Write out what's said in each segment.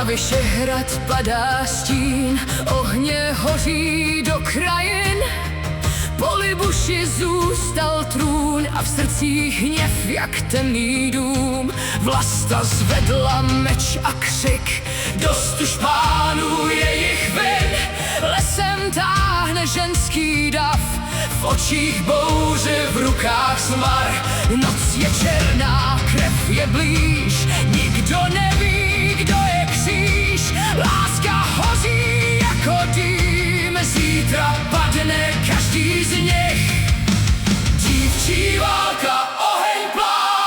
Vyšehrad padá stín, ohně hoří do krajin. Po Libuši zůstal trůn a v srdcích hněv jak temný dům. Vlasta zvedla meč a křik, dost už pánů jejich vin. Lesem táhne ženský dav, v očích bouře, v rukách smar. Noc je černá, krev je blíž, nikdo neví, kdo je kříž. Láska hoří jako dým, zítra padne každý z nich. Dívčí válka, oheň plá,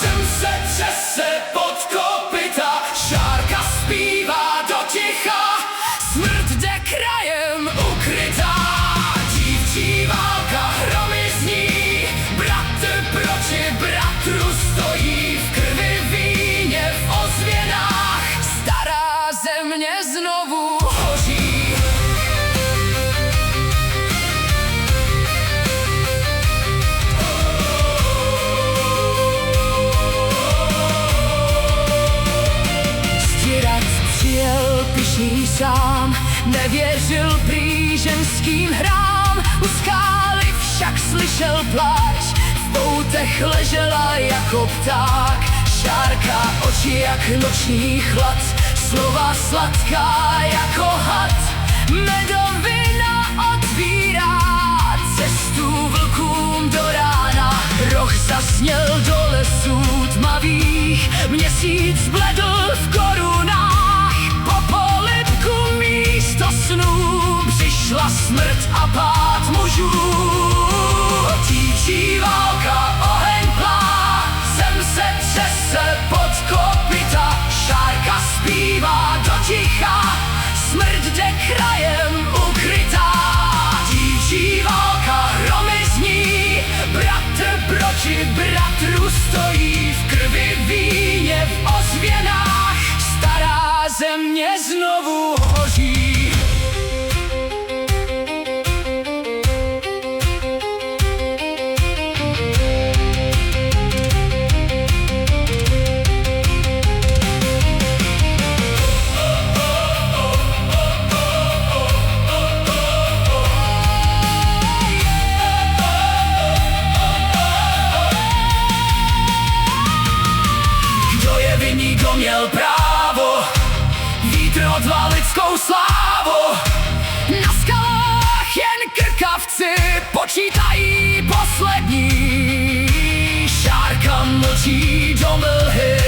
zem se třese pod kopyta. Šárka zpívá do ticha, smrt jde krajem ukrytá. Dívčí válka, hromy zní, bratr proti bratru stojí. V krvi víně, v ozvěnách, stará země znovu hoří. Stírat přijel pyšný sám, nevěřil prý ženským hrám. U skály však slyšel pláč, v poutech ležela jako pták. Šárka, oči jak noční chlad, slova sladká jako had. Medovina otvírá cestu vlkům do rána. Roh zasněl do lesů tmavých, měsíc bledl v korunách. Po polibku místo snů přišla smrt a pád mužů. Dívčí válka, oheň plá, zem se třese pod kopyta. Šárka zpívá do ticha, smrt jde krajem ukrytá. Dívčí válka, hromy zní, bratr proti bratru stojí. V krvi víně, v ozvěnách, stará země znovu hoří. Kdo měl právo, vítr odval lidskou slávu. Na skalách jen krkavci počítají poslední. Šárka mlčí do mlhy,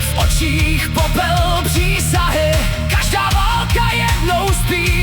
v očích popel přísahy. Každá válka jednou spí.